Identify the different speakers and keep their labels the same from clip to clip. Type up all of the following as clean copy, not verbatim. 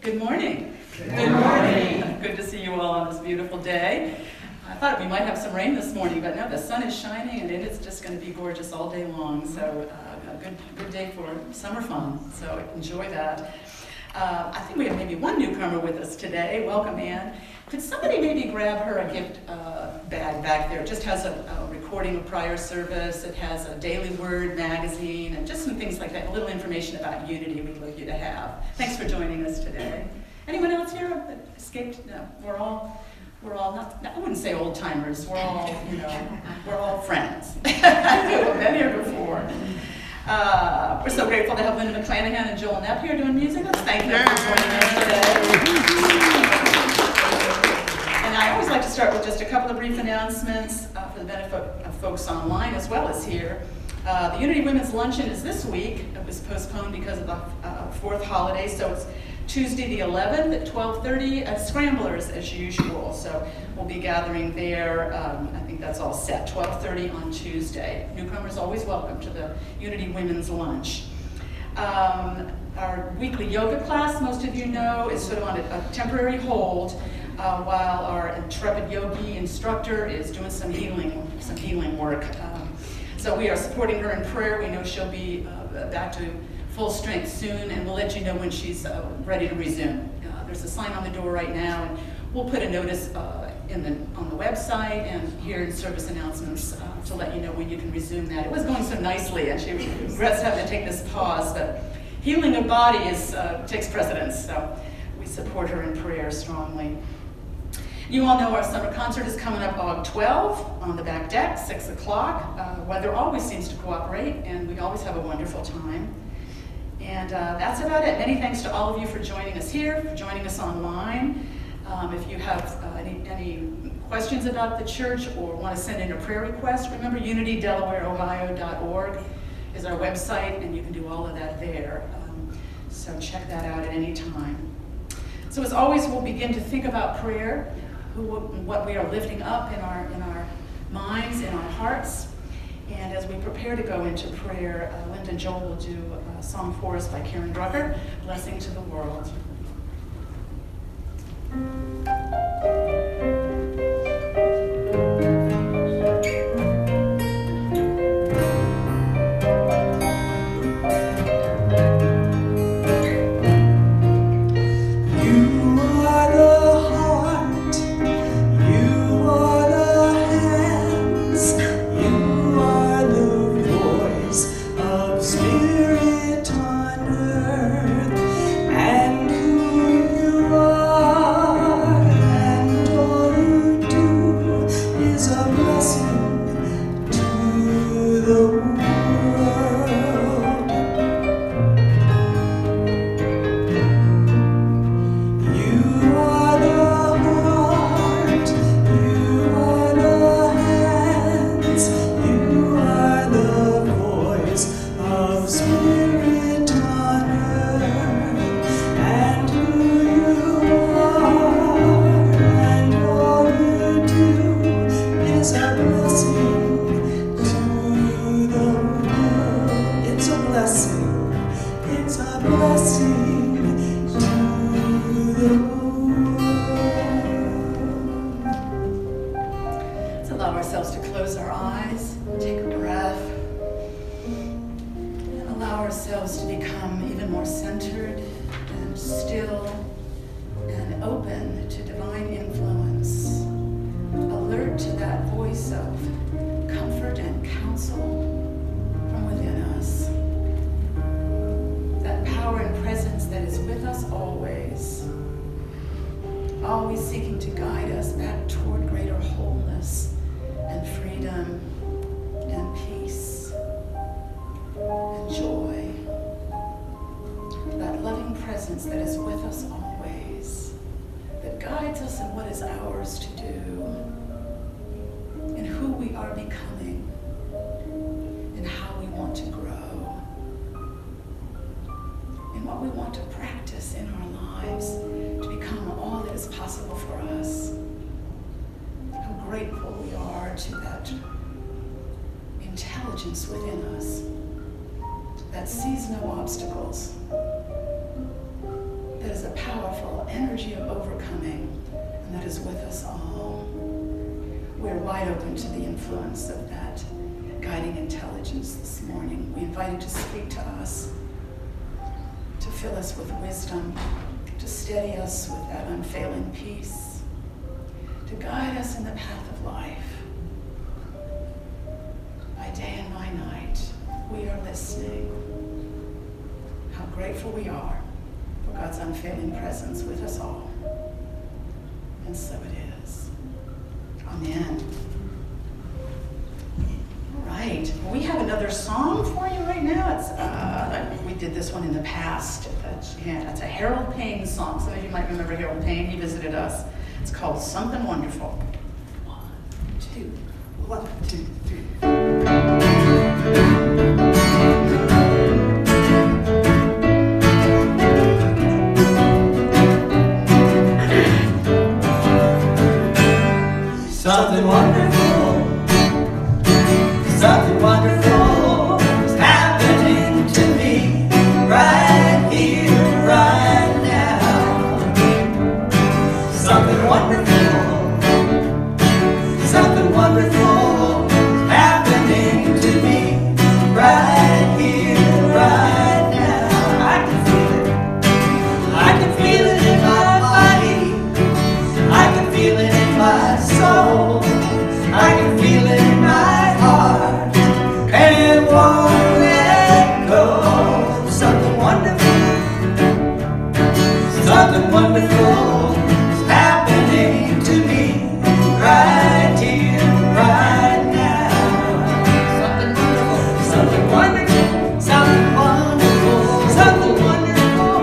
Speaker 1: Good morning.
Speaker 2: Good morning.
Speaker 1: Good to see you all on this beautiful day. I thought we might have some rain this morning, but no, the sun is shining and it is just going to be gorgeous all day long. So a good day for summer fun. So enjoy that. I think we have maybe one newcomer with us today. Welcome, Ann. Could somebody maybe grab her a gift bag back there? It just has a recording of prior service. It has a Daily Word magazine and just some things like that. A little information about Unity we'd like you to have. Thanks for joining us today. Anyone else here that escaped? No, we're all not, I wouldn't say old timers. We're all friends. We've been here before. We're so grateful to have Linda McClanahan and Joel Knapp here doing music. Let's thank them for joining us today. And I always like to start with just a couple of brief announcements for the benefit of folks online as well as here. The Unity Women's Luncheon is this week. It was postponed because of the fourth holiday, so it's Tuesday the 11th at 12:30 at Scramblers as usual. So we'll be gathering there. I think that's all set, 12:30 on Tuesday. Newcomers always welcome to the Unity Women's Lunch. Our weekly yoga class, most of you know, is sort of on a temporary hold while our intrepid yogi instructor is doing some healing work. So we are supporting her in prayer. We know she'll be back to full strength soon, and we'll let you know when she's ready to resume. There's a sign on the door right now, and we'll put a notice on the website and here in service announcements to let you know when you can resume that. It was going so nicely, and she regrets having to take this pause, but healing of body takes precedence, so we support her in prayer strongly. You all know our summer concert is coming up August 12 on the back deck, 6 o'clock. Weather always seems to cooperate, and we always have a wonderful time. And that's about it. Many thanks to all of you for joining us here, for joining us online. If you have any questions about the church or want to send in a prayer request, remember unitydelawareohio.org is our website, and you can do all of that there. So check that out at any time. So as always, we'll begin to think about prayer, what we are lifting up in our minds, in our hearts. And as we prepare to go into prayer, Linda and Joel will do a song for us by Karen Drucker, Blessing to the World. Always seeking to guide us back toward greater wholeness and freedom and peace and joy. That loving presence that is with us always, that guides us in what is ours to do, in who we are becoming, and how we want to grow, and what we want to practice in our lives to become all that is possible for us. How grateful we are to that intelligence within us that sees no obstacles, that is a powerful energy of overcoming, and that is with us all. We're wide open to the influence of that guiding intelligence this morning. We invite it to speak to us, to fill us with wisdom, to steady us with that unfailing peace, to guide us in the path of life. By day and by night, we are listening. How grateful we are for God's unfailing presence with us all. And so it is. Amen. All right. Well, we have another song for you right now. It's we did this one in the past. It's a Harold Payne song. Some of you might remember Harold Payne. He visited us. It's called Something Wonderful. 1, 2, 1, 2, 3.
Speaker 2: Something wonderful, something wonderful is happening to me right here, right now. Something wonderful, something wonderful is happening to me right here, right now. I can feel it, I can feel it in my body, I can feel it in my soul, I can feel it in my heart, and it won't let go. Something wonderful is happening to me right here, right now. Something wonderful, something wonderful, something wonderful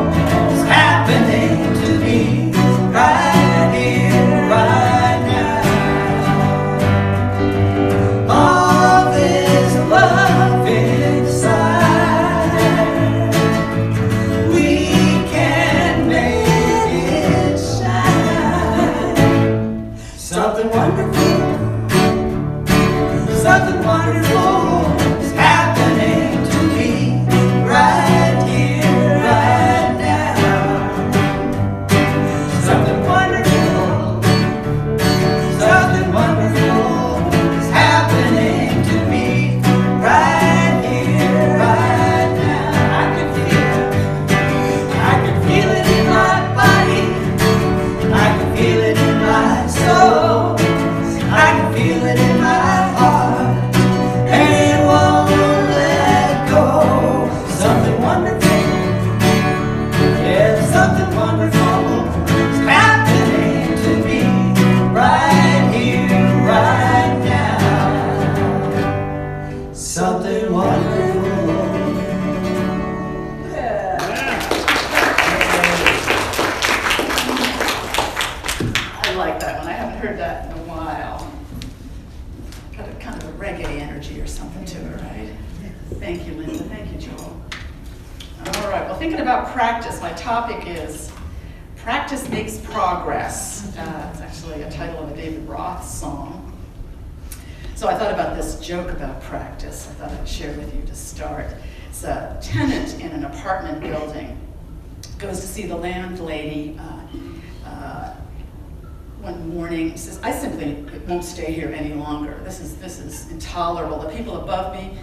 Speaker 2: is happening to me right here, right now. All this love inside, we can make it shine. Something wonderful, something wonderful is happening to me right here, right now. Something wonderful, something wonderful is happening to me right here, right now. I can feel it in my body, I can feel it in my soul, I can feel it in my heart, and it won't let go. Something wonderful, yeah, something wonderful is happening to me right here, right now. Something wonderful.
Speaker 1: I like that one. I haven't heard that in a while. Got a kind of a reggae energy or something to it, right? Thank you, Linda. Thank you, Joel. All right. Well, thinking about practice, my topic is Practice Makes Progress. It's actually a title of a David Roth song. So I thought about this joke about practice. I thought I'd share with you to start. It's a tenant in an apartment building goes to see the landlady one morning. He says, "I simply won't stay here any longer. This is intolerable. The people above me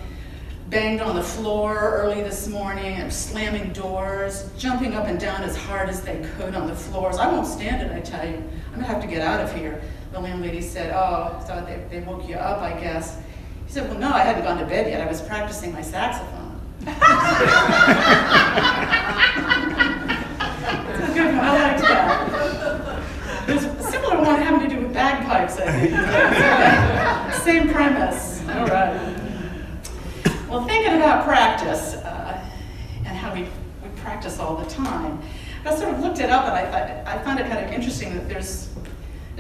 Speaker 1: banged on the floor early this morning and slamming doors, jumping up and down as hard as they could on the floors. I won't stand it, I tell you. I'm gonna have to get out of here." The landlady said, "Oh, I thought they woke you up, I guess." He said, "Well, no, I hadn't gone to bed yet. I was practicing my saxophone." That's a good one. I liked that. There's a similar one having to do with bagpipes, I think. Same premise. All right. Well, thinking about practice and how we practice all the time, I sort of looked it up and I found it kind of interesting that there's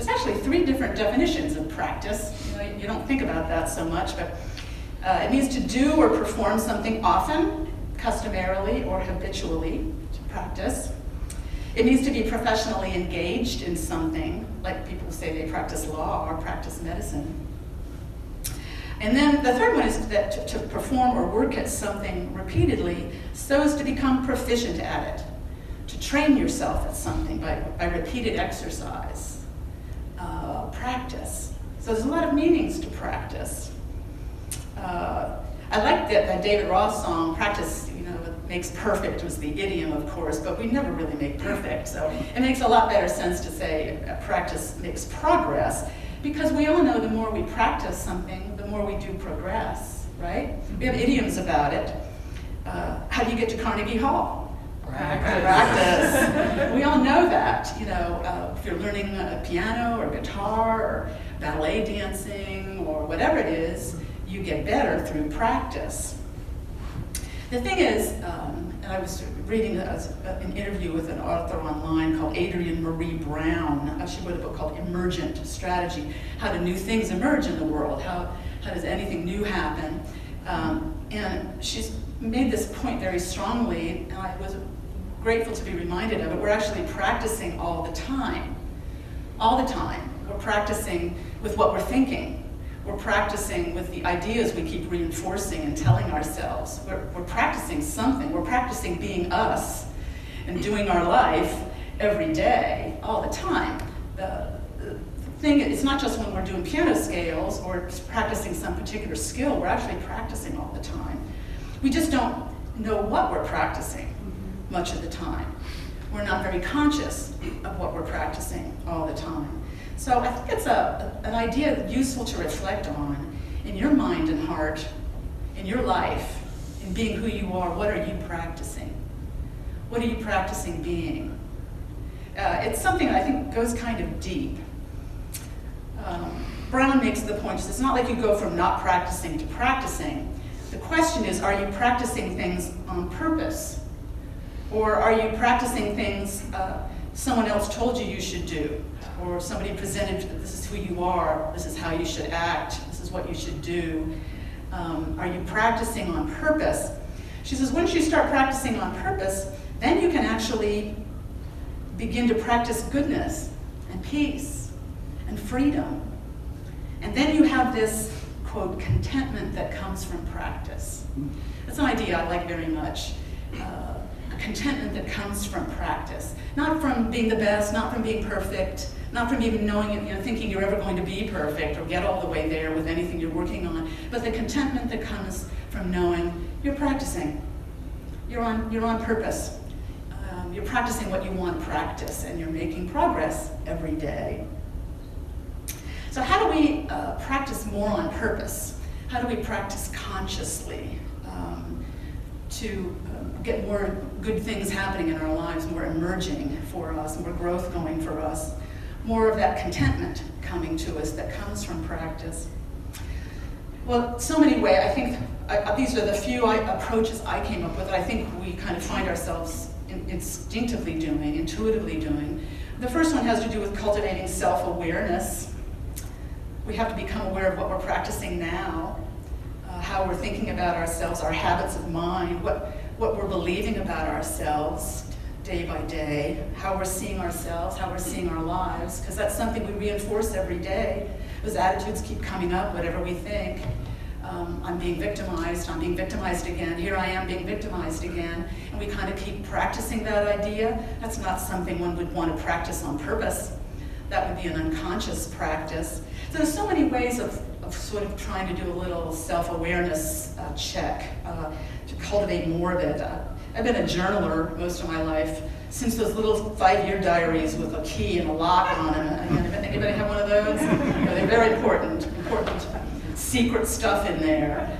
Speaker 1: actually 3 different definitions of practice. You don't think about that so much, but it means to do or perform something often, customarily, or habitually, to practice. It means to be professionally engaged in something, like people say they practice law or practice medicine. And then the third one is that to perform or work at something repeatedly so as to become proficient at it. to train yourself at something by repeated exercise, practice. So there's a lot of meanings to practice. I like that David Roth song, practice, makes perfect was the idiom, of course, but we never really make perfect. So it makes a lot better sense to say practice makes progress, because we all know the more we practice something, the more we do progress, right? We have idioms about it. How do you get to Carnegie Hall? Practice. We all know that. If you're learning a piano or guitar or ballet dancing or whatever it is, you get better through practice. The thing is, and I was reading an interview with an author online called Adrienne Marie Brown. She wrote a book called Emergent Strategy, How Do New Things Emerge in the World? How does anything new happen? And she's made this point very strongly, and I was grateful to be reminded of it. We're actually practicing all the time. All the time. We're practicing with what we're thinking. We're practicing with the ideas we keep reinforcing and telling ourselves. We're practicing something. We're practicing being us and doing our life every day, all the time. The thing, it's not just when we're doing piano scales or practicing some particular skill. We're actually practicing all the time. We just don't know what we're practicing much of the time. We're not very conscious of what we're practicing all the time. So I think it's an idea useful to reflect on in your mind and heart, in your life, in being who you are. What are you practicing? What are you practicing being? It's something that I think goes kind of deep. Brown makes the point, it's not like you go from not practicing to practicing. The question is, are you practicing things on purpose? Or are you practicing things someone else told you should do? Or somebody presented, this is who you are, this is how you should act, this is what you should do. Are you practicing on purpose? She says, once you start practicing on purpose, then you can actually begin to practice goodness and peace and freedom. And then you have this, quote, contentment that comes from practice. That's an idea I like very much. A contentment that comes from practice. Not from being the best, not from being perfect, not from even knowing, thinking you're ever going to be perfect or get all the way there with anything you're working on, but the contentment that comes from knowing you're practicing. You're on purpose. You're practicing what you want to practice, and you're making progress every day. So how do we practice more on purpose? How do we practice consciously to get more good things happening in our lives, more emerging for us, more growth going for us, more of that contentment coming to us that comes from practice? Well, so many ways. I think these are the few approaches I came up with that I think we kind of find ourselves instinctively doing, intuitively doing. The first one has to do with cultivating self-awareness. We have to become aware of what we're practicing now, how we're thinking about ourselves, our habits of mind, what we're believing about ourselves day by day, how we're seeing ourselves, how we're seeing our lives, because that's something we reinforce every day. Those attitudes keep coming up, whatever we think. I'm being victimized again, here I am being victimized again, and we kind of keep practicing that idea. That's not something one would want to practice on purpose. That would be an unconscious practice. So there's so many ways of sort of trying to do a little self-awareness check to cultivate more of it. I've been a journaler most of my life, since those little 5-year diaries with a key and a lock on them. Anybody have one of those? They're very important secret stuff in there.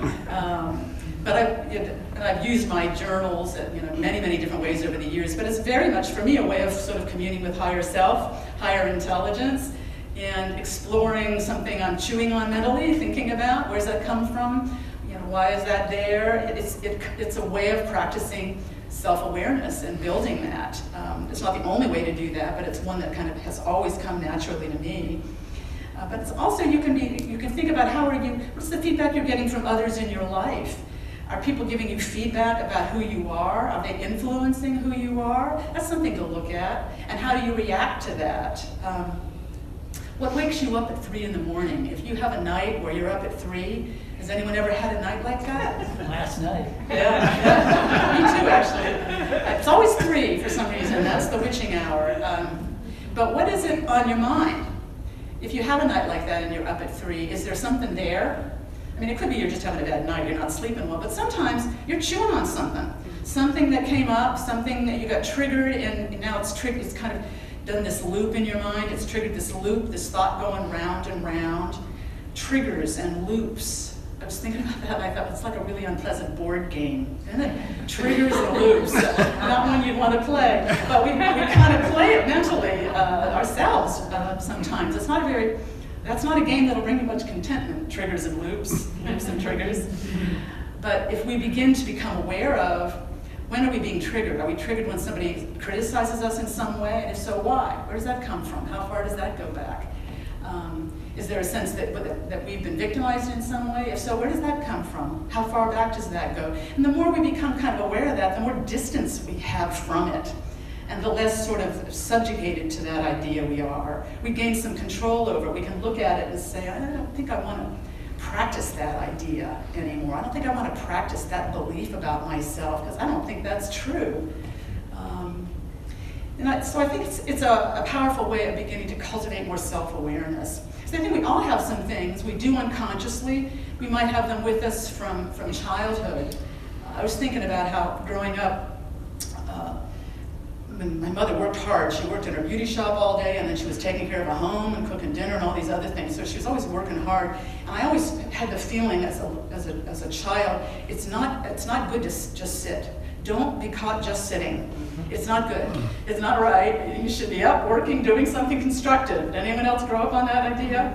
Speaker 1: But I've used my journals in many different ways over the years, but it's very much for me a way of sort of communing with higher self, higher intelligence, and exploring something I'm chewing on mentally, thinking about where's that come from, why is that there? It's a way of practicing self-awareness and building that. It's not the only way to do that, but it's one that kind of has always come naturally to me. But it's also you can think about what's the feedback you're getting from others in your life? Are people giving you feedback about who you are? Are they influencing who you are? That's something to look at. And how do you react to that? What wakes you up at 3 in the morning? If you have a night where you're up at 3, has anyone ever had a night like that?
Speaker 3: Last night.
Speaker 1: Yeah. Me too, actually. It's always 3 for some reason. But what is it on your mind? If you have a night like that and you're up at 3, is there something there? I mean, it could be you're just having a bad night, you're not sleeping well, but sometimes you're chewing on something. Something that came up, something that you got triggered, and now it's kind of done this loop in your mind. It's triggered this loop, this thought going round and round. Triggers and loops. I was thinking about that, and I thought it's like a really unpleasant board game, isn't it? Triggers and loops. Not one you'd want to play, but we kind of play it mentally ourselves sometimes. That's not a game that'll bring you much contentment, triggers and loops, loops and triggers. But if we begin to become aware of, when are we being triggered? Are we triggered when somebody criticizes us in some way? And if so, why? Where does that come from? How far does that go back? Is there a sense that we've been victimized in some way? If so, where does that come from? How far back does that go? And the more we become kind of aware of that, the more distance we have from it, and the less sort of subjugated to that idea we are. We gain some control over it. We can look at it and say, I don't think I want to practice that idea anymore. I don't think I want to practice that belief about myself, because I don't think that's true. So I think it's a powerful way of beginning to cultivate more self-awareness. So I think we all have some things we do unconsciously. We might have them with us from childhood. I was thinking about how growing up, when my mother worked hard. She worked in her beauty shop all day, and then she was taking care of a home and cooking dinner and all these other things. So she was always working hard. And I always had the feeling as a child, it's not good to just sit. Don't be caught just sitting. It's not good. It's not right. You should be up, working, doing something constructive. Did anyone else grow up on that idea?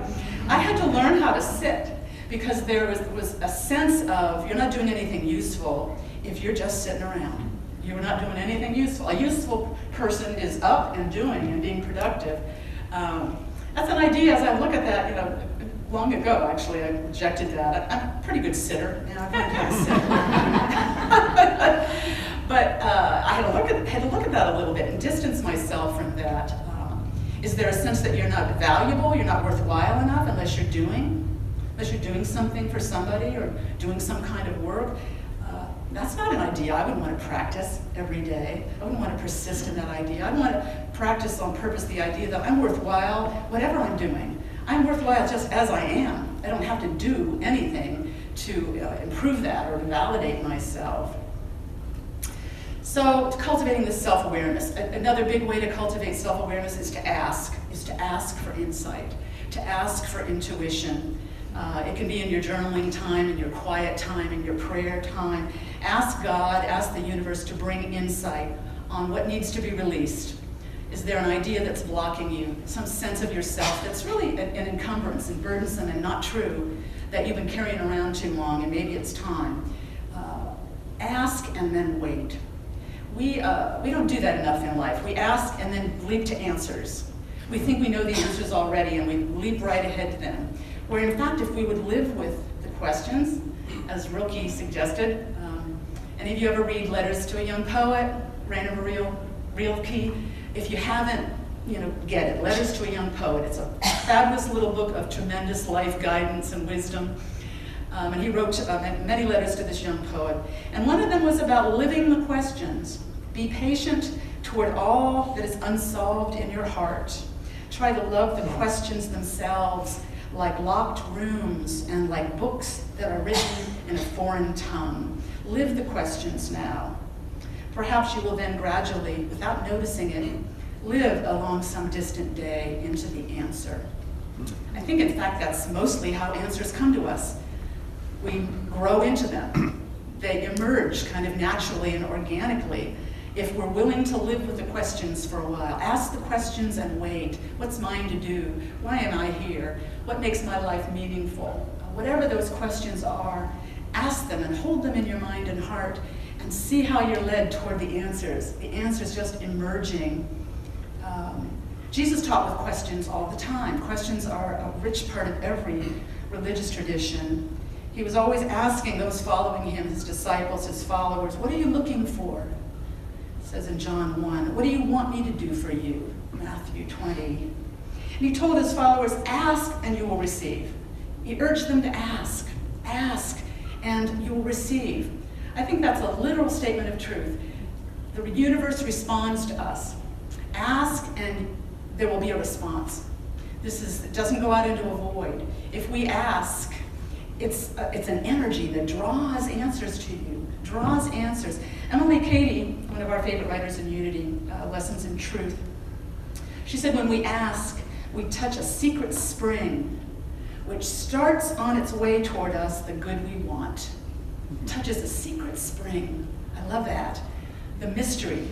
Speaker 1: I had to learn how to sit, because there was a sense of you're not doing anything useful if you're just sitting around. You're not doing anything useful. A useful person is up and doing and being productive. That's an idea. As I look at that, long ago, actually, I rejected that. I'm a pretty good sitter. I've learned how to sit. But I had to look at that a little bit and distance myself from that. Is there a sense that you're not valuable, you're not worthwhile enough unless you're doing something for somebody or doing some kind of work? That's not an idea I would want to practice every day. I wouldn't want to persist in that idea. I want to practice on purpose the idea that I'm worthwhile, whatever I'm doing. I'm worthwhile just as I am. I don't have to do anything to improve that or to validate myself. So, cultivating this self-awareness. Another big way to cultivate self-awareness is to ask for insight, to ask for intuition. It can be in your journaling time, in your quiet time, in your prayer time. Ask God, ask the universe to bring insight on what needs to be released. Is there an idea that's blocking you, some sense of yourself that's really an encumbrance and burdensome and not true, that you've been carrying around too long, and maybe it's time? Ask and then wait. We don't do that enough in life. We ask and then leap to answers. We think we know the answers already, and we leap right ahead to them. Where in fact, if we would live with the questions, as Rilke suggested, any of you ever read Letters to a Young Poet, Rainer Maria Rilke? If you haven't, get it. Letters to a Young Poet. It's a fabulous little book of tremendous life guidance and wisdom. And he wrote many letters to this young poet. And one of them was about living the questions. Be patient toward all that is unsolved in your heart. Try to love the questions themselves, like locked rooms and like books that are written in a foreign tongue. Live the questions now. Perhaps you will then gradually, without noticing it, live along some distant day into the answer. I think, in fact, that's mostly how answers come to us. We grow into them. They emerge kind of naturally and organically if we're willing to live with the questions for a while. Ask the questions and wait. What's mine to do? Why am I here? What makes my life meaningful? Whatever those questions are, ask them and hold them in your mind and heart and see how you're led toward the answers. The answers just emerging. Jesus taught with questions all the time. Questions are a rich part of every religious tradition. He was always asking those following him, his disciples, his followers, what are you looking for? It says in John 1, what do you want me to do for you? Matthew 20. And he told his followers, ask and you will receive. He urged them to ask and you will receive. I think that's a literal statement of truth. The universe responds to us. Ask and there will be a response. It doesn't go out into a void. If we ask, it's an energy that draws answers to you, draws answers. Emily Cady, one of our favorite writers in Unity, Lessons in Truth, she said, when we ask, we touch a secret spring which starts on its way toward us the good we want. Touches a secret spring. I love that. The mystery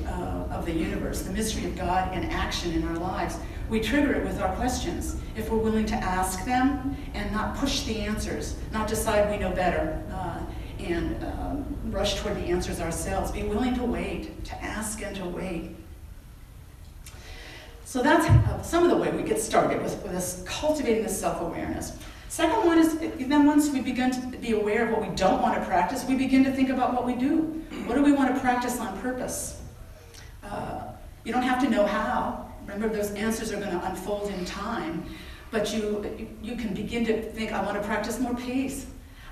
Speaker 1: of the universe, the mystery of God in action in our lives. We trigger it with our questions. If we're willing to ask them and not push the answers, not decide we know better and rush toward the answers ourselves. Be willing to wait, to ask and to wait. So that's some of the way we get started with this cultivating this self-awareness. Second one is, then once we begin to be aware of what we don't want to practice, we begin to think about what we do. What do we want to practice on purpose? You don't have to know how. Remember, those answers are going to unfold in time. But you can begin to think, I want to practice more peace.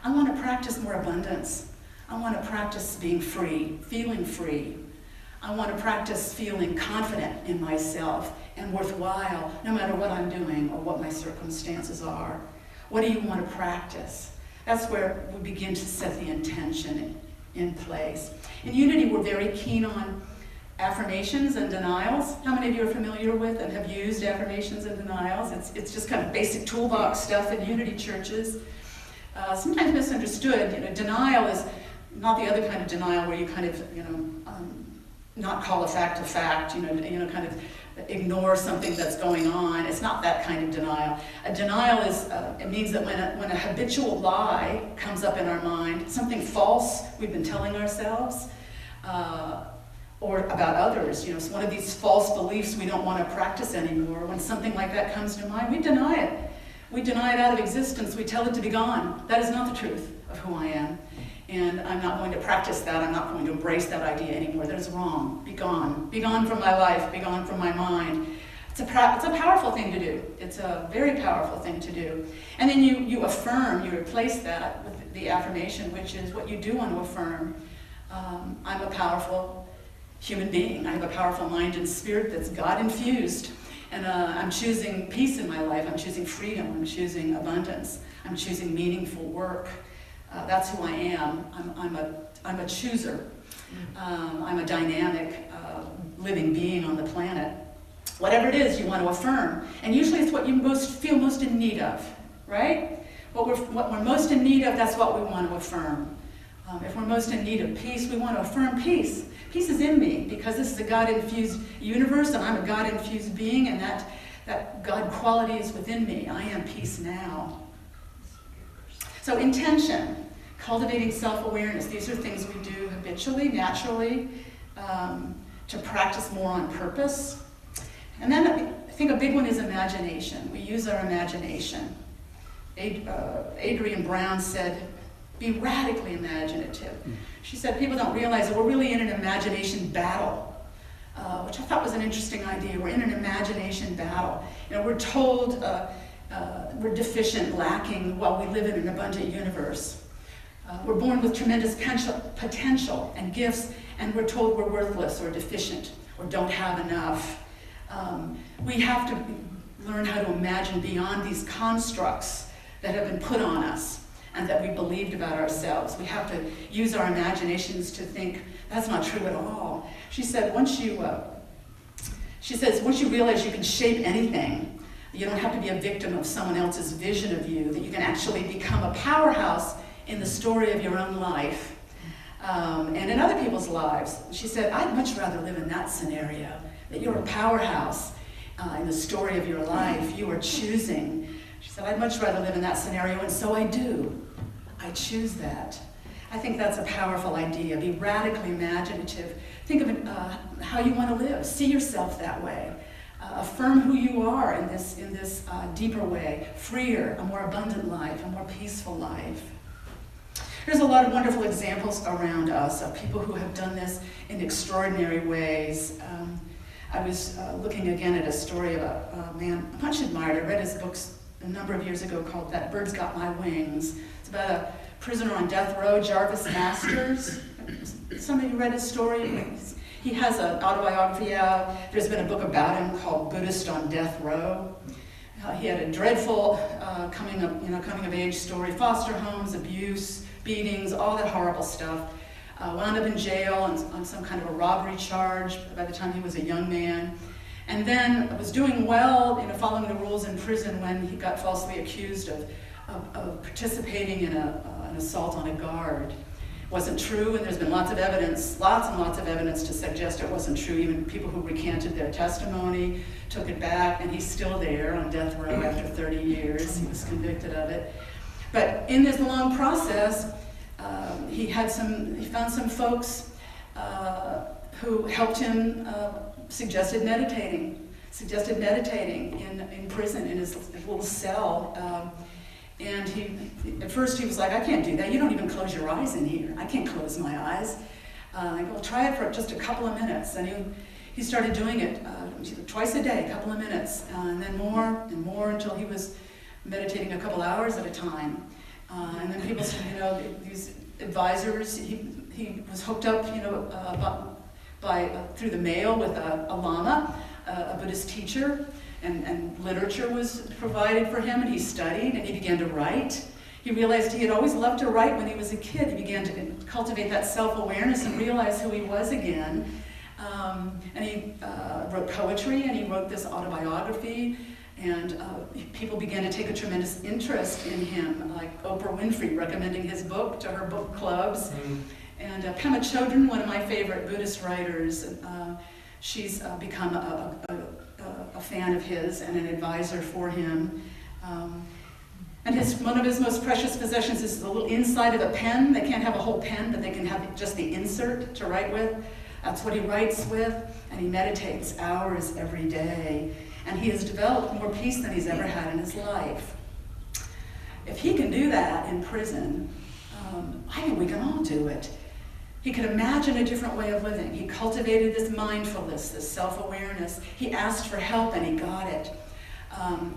Speaker 1: I want to practice more abundance. I want to practice being free, feeling free. I want to practice feeling confident in myself and worthwhile, no matter what I'm doing or what my circumstances are. What do you want to practice? That's where we begin to set the intention in place. In Unity, we're very keen on affirmations and denials. How many of you are familiar with and have used affirmations and denials? It's just kind of basic toolbox stuff in Unity churches. Sometimes misunderstood. Denial is not the other kind of denial where you kind of, not call a fact, kind of ignore something that's going on. It's not that kind of denial. A denial is, it means that when a habitual lie comes up in our mind, something false we've been telling ourselves, or about others, it's one of these false beliefs we don't want to practice anymore. When something like that comes to mind, we deny it. We deny it out of existence. We tell it to be gone. That is not the truth of who I am. And I'm not going to practice that. I'm not going to embrace that idea anymore. That is wrong. Be gone. Be gone from my life. Be gone from my mind. It's a powerful thing to do. It's a very powerful thing to do. And then you affirm, you replace that with the affirmation, which is what you do want to affirm. I'm a powerful human being. I have a powerful mind and spirit that's God-infused. And I'm choosing peace in my life. I'm choosing freedom. I'm choosing abundance. I'm choosing meaningful work. That's who I am. I'm a chooser. I'm a dynamic living being on the planet. Whatever it is you want to affirm. And usually it's what you feel most in need of, right? What we're most in need of, that's what we want to affirm. If we're most in need of peace, we want to affirm peace. Peace is in me because this is a God-infused universe and I'm a God-infused being, and that God quality is within me. I am peace now. So intention, cultivating self-awareness, these are things we do habitually, naturally, to practice more on purpose. And then I think a big one is imagination. We use our imagination. Adrienne Brown said, be radically imaginative. She said people don't realize that we're really in an imagination battle, which I thought was an interesting idea. We're in an imagination battle. We're told we're deficient, lacking, while we live in an abundant universe. We're born with tremendous potential and gifts, and we're told we're worthless or deficient or don't have enough. We have to learn how to imagine beyond these constructs that have been put on us and that we believed about ourselves. We have to use our imaginations to think, that's not true at all. She said, once you realize you can shape anything, you don't have to be a victim of someone else's vision of you, that you can actually become a powerhouse in the story of your own life and in other people's lives. She said, I'd much rather live in that scenario, that you're a powerhouse in the story of your life. You are choosing. She said, I'd much rather live in that scenario, and so I do. I choose that. I think that's a powerful idea. Be radically imaginative. Think of it, how you want to live. See yourself that way. Affirm who you are in this deeper way. Freer, a more abundant life, a more peaceful life. There's a lot of wonderful examples around us of people who have done this in extraordinary ways. I was looking again at a story of a man I much admired. I read his books a number of years ago called That Bird's Got My Wings. It's about a prisoner on death row, Jarvis Masters. Some of you read his story? He has an autobiography out. There's been a book about him called Buddhist on Death Row. He had a dreadful coming of age story, foster homes, abuse, beatings, all that horrible stuff. Wound up in jail on some kind of a robbery charge by the time he was a young man. And then was doing well, following the rules in prison when he got falsely accused of participating in an assault on a guard. Wasn't true, and there's been lots and lots of evidence to suggest it wasn't true. Even people who recanted their testimony took it back, and he's still there on death row after 30 years. He was convicted of it. But in this long process, he found some folks who helped him, suggested meditating in prison, in his little cell. And at first he was like, I can't do that. You don't even close your eyes in here. I can't close my eyes. I go, well, try it for just a couple of minutes. And he started doing it twice a day, a couple of minutes, and then more and more until he was meditating a couple hours at a time. And then people said, these advisors, he was hooked up, through the mail with a lama, a Buddhist teacher. And literature was provided for him, and he studied, and he began to write. He realized he had always loved to write when he was a kid. He began to cultivate that self-awareness and realize who he was again. And he wrote poetry, and he wrote this autobiography, and people began to take a tremendous interest in him, like Oprah Winfrey recommending his book to her book clubs. And Pema Chodron, one of my favorite Buddhist writers, she's become a fan of his and an advisor for him. And one of his most precious possessions is the little inside of a pen. They can't have a whole pen, but they can have just the insert to write with. That's what he writes with, and he meditates hours every day. And he has developed more peace than he's ever had in his life. If he can do that in prison, I think we can all do it. He could imagine a different way of living. He cultivated this mindfulness, this self-awareness. He asked for help and he got it.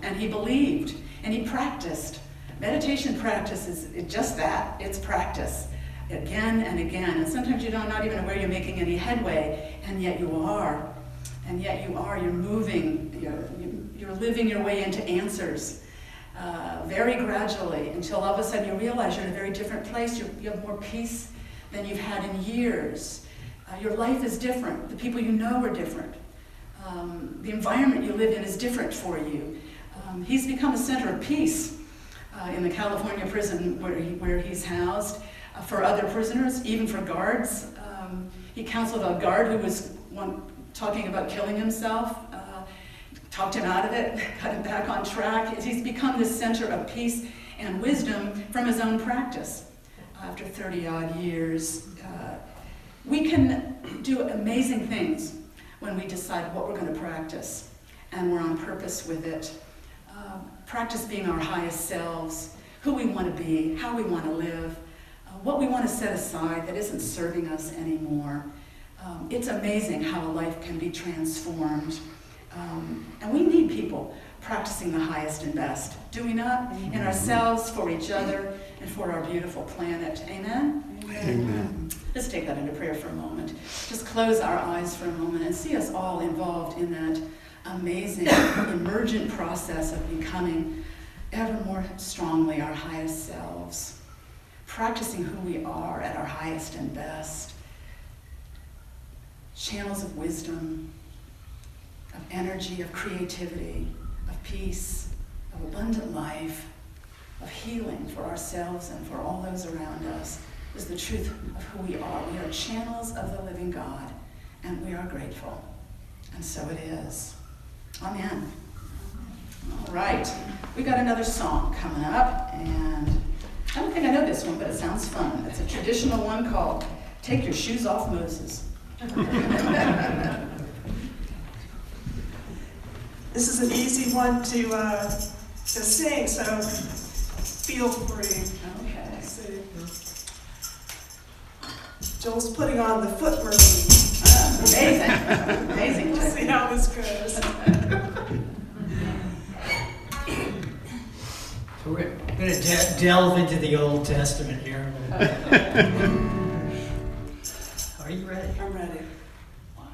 Speaker 1: And he believed and he practiced. Meditation practice is just that. It's practice again and again. And sometimes you're not even aware you're making any headway, and yet you are. And yet you are. You're moving. You're living your way into answers very gradually until all of a sudden you realize you're in a very different place. You have more peace than you've had in years. Your life is different. The people you know are different. The environment you live in is different for you. He's become a center of peace in the California prison where he's housed. For other prisoners, even for guards. He counseled a guard who was talking about killing himself, talked him out of it, got him back on track. He's become this center of peace and wisdom from his own practice. After 30-odd years, we can do amazing things when we decide what we're going to practice, and we're on purpose with it. Practice being our highest selves, who we want to be, how we want to live, what we want to set aside that isn't serving us anymore. It's amazing how a life can be transformed. And we need people practicing the highest and best, do we not? In ourselves, for each other, and for our beautiful planet. Amen?
Speaker 3: Amen.
Speaker 1: Let's take that into prayer for a moment. Just close our eyes for a moment and see us all involved in that amazing, emergent process of becoming ever more strongly our highest selves, practicing who we are at our highest and best. Channels of wisdom, of energy, of creativity, of peace, of abundant life, of healing for ourselves and for all those around us is the truth of who we are. We are channels of the living God, and we are grateful. And so it is. Amen. All right. We got another song coming up, and I don't think I know this one, but it sounds fun. It's a traditional one called Take Your Shoes Off, Moses.
Speaker 4: This is an easy one to sing, so feel free.
Speaker 1: Okay.
Speaker 4: Let's see. Joel's putting on the foot marine.
Speaker 1: Amazing. Amazing.
Speaker 4: We'll see how this goes.
Speaker 2: So we're going to delve into the Old Testament here. Are you ready?
Speaker 4: I'm ready.
Speaker 1: Wow.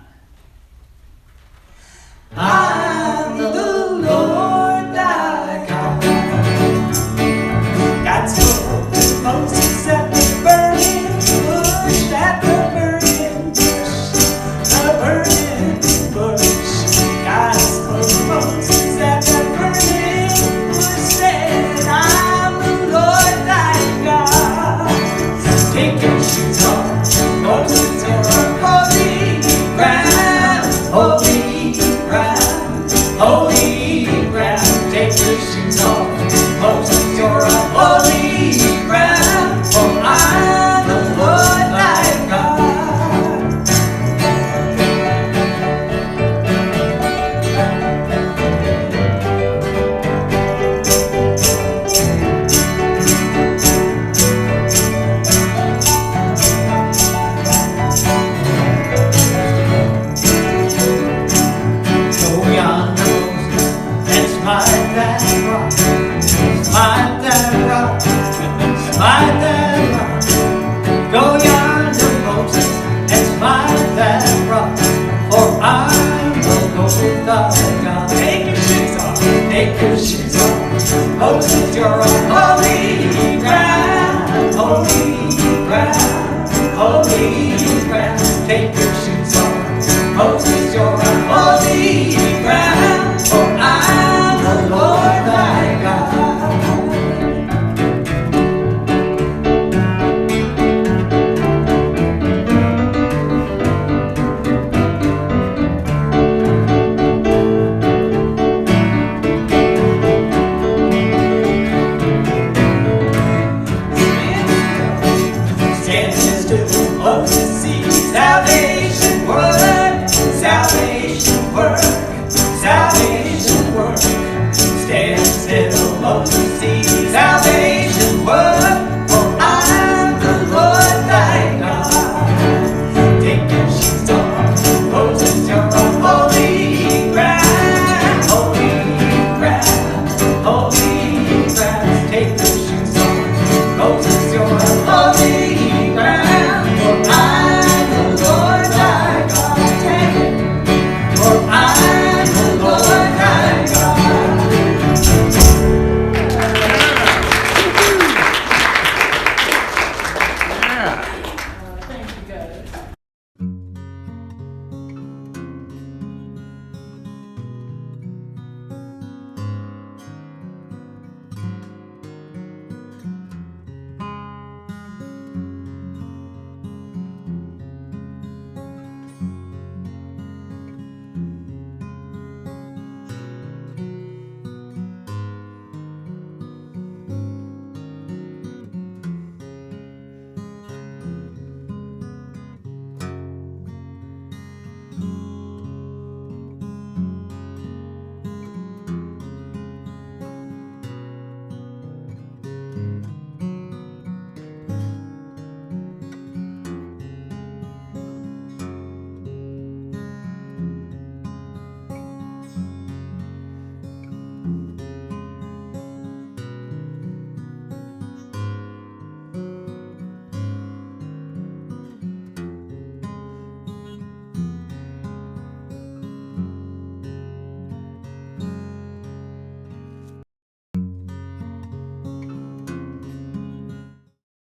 Speaker 2: Oh, 'cause you're on holy ground, holy ground, holy ground. Take your